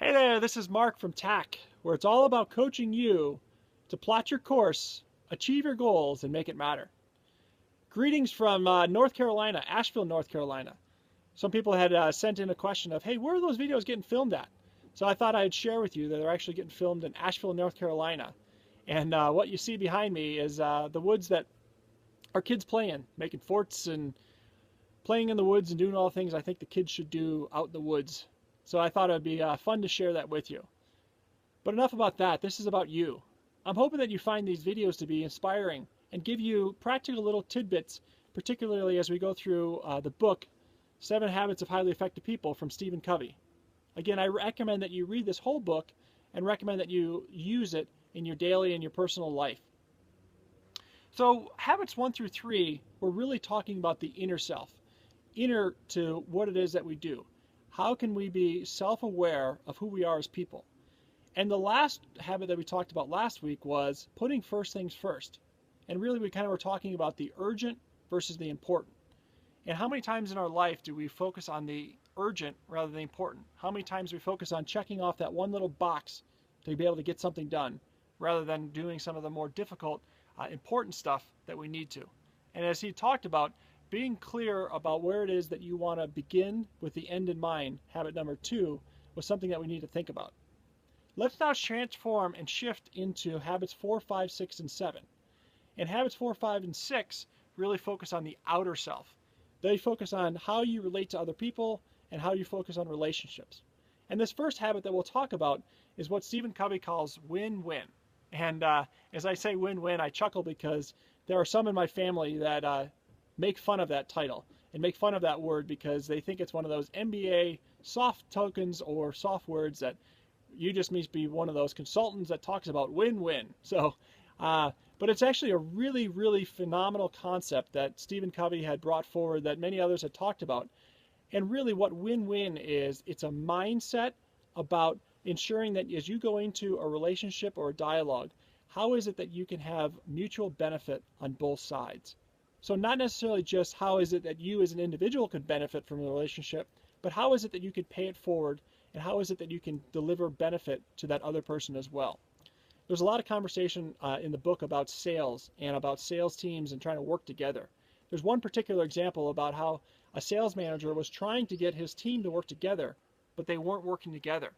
Hey there, this is Mark from Tack, where it's all about coaching you to plot your course, achieve your goals, and make it matter. Greetings from North Carolina, Asheville, North Carolina. Some people had sent in a question of, hey, where are those videos getting filmed at? So I thought I'd share with you that they're actually getting filmed in Asheville, North Carolina. And what you see behind me is the woods that our kids play in, making forts and playing in the woods and doing all the things I think the kids should do out in the woods. So I thought it'd be fun to share that with you. But enough about that. This is about you. I'm hoping that you find these videos to be inspiring and give you practical little tidbits, particularly as we go through the book, 7 Habits of Highly Effective People from Stephen Covey. Again, I recommend that you read this whole book and recommend that you use it in your daily and your personal life. So habits 1 through 3, we're really talking about the inner self, inner to what it is that we do. How can we be self-aware of who we are as people? And the last habit that we talked about last week was putting first things first. And really we kind of were talking about the urgent versus the important. And how many times in our life do we focus on the urgent rather than the important? How many times we focus on checking off that one little box to be able to get something done rather than doing some of the more difficult, important stuff that we need to? And as he talked about, being clear about where it is that you want to begin with the end in mind, habit number 2, was something that we need to think about. Let's now transform and shift into habits 4, 5, 6, and 7. And habits 4, 5, and 6 really focus on the outer self. They focus on how you relate to other people and how you focus on relationships. And this first habit that we'll talk about is what Stephen Covey calls win-win. And as I say win-win, I chuckle because there are some in my family that make fun of that title and make fun of that word because they think it's one of those MBA soft tokens or soft words that you just must be one of those consultants that talks about win-win. So, but it's actually a really, really phenomenal concept that Stephen Covey had brought forward that many others had talked about. And really what win-win is, it's a mindset about ensuring that as you go into a relationship or a dialogue, how is it that you can have mutual benefit on both sides? So not necessarily just how is it that you as an individual could benefit from a relationship, but how is it that you can pay it forward and how is it that you can deliver benefit to that other person as well? There's a lot of conversation in the book about sales and about sales teams and trying to work together. There's one particular example about how a sales manager was trying to get his team to work together, but they weren't working together.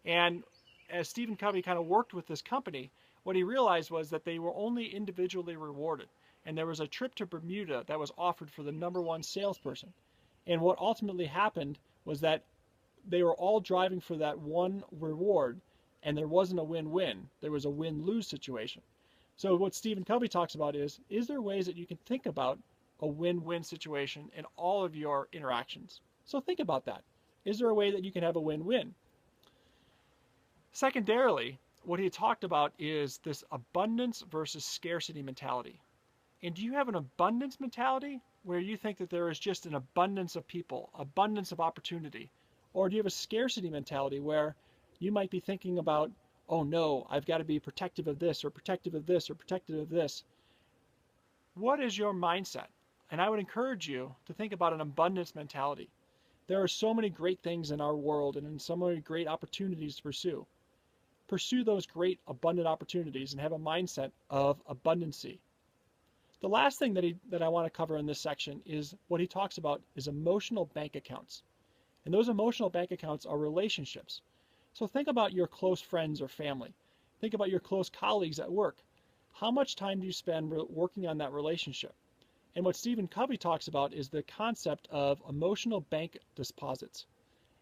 And as Stephen Covey kind of worked with this company, what he realized was that they were only individually rewarded. And there was a trip to Bermuda that was offered for the #1 salesperson. And what ultimately happened was that they were all driving for that one reward, and there wasn't a win-win. There was a win-lose situation. So what Stephen Covey talks about is there ways that you can think about a win-win situation in all of your interactions? So think about that. Is there a way that you can have a win-win? Secondarily, what he talked about is this abundance versus scarcity mentality. And do you have an abundance mentality where you think that there is just an abundance of people, abundance of opportunity? Or do you have a scarcity mentality where you might be thinking about, oh no, I've got to be protective of this or protective of this or protective of this? What is your mindset? And I would encourage you to think about an abundance mentality. There are so many great things in our world and so many great opportunities to pursue. Pursue those great abundant opportunities and have a mindset of abundancy. The last thing that I want to cover in this section is what he talks about is emotional bank accounts. And those emotional bank accounts are relationships. So think about your close friends or family. Think about your close colleagues at work. How much time do you spend working on that relationship? And what Stephen Covey talks about is the concept of emotional bank deposits.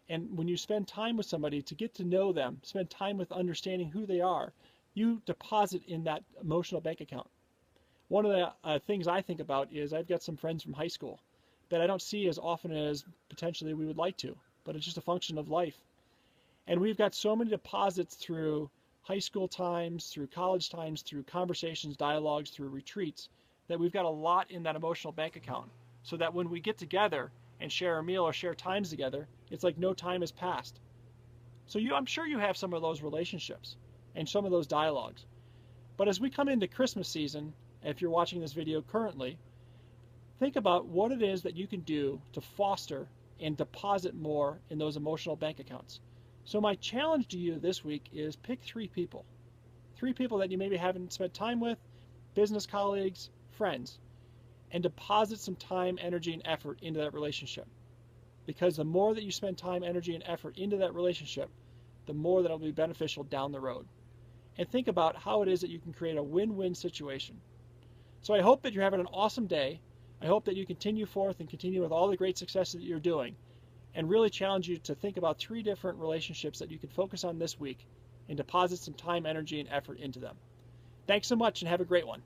And when you spend time with somebody to get to know them, spend time with understanding who they are, you deposit in that emotional bank account. One of the things I think about is I've got some friends from high school that I don't see as often as potentially we would like to, but it's just a function of life. And we've got so many deposits through high school times, through college times, through conversations, dialogues, through retreats, that we've got a lot in that emotional bank account. So that when we get together and share a meal or share times together, it's like no time has passed. So I'm sure you have some of those relationships and some of those dialogues. But as we come into Christmas season, if you're watching this video currently, think about what it is that you can do to foster and deposit more in those emotional bank accounts. So my challenge to you this week is pick three people that you maybe haven't spent time with, business colleagues, friends, and deposit some time, energy, and effort into that relationship. Because the more that you spend time, energy, and effort into that relationship, the more that it'll be beneficial down the road. And think about how it is that you can create a win-win situation. So I hope that you're having an awesome day. I hope that you continue forth and continue with all the great successes that you're doing, and really challenge you to think about three different relationships that you can focus on this week and deposit some time, energy, and effort into them. Thanks so much and have a great one.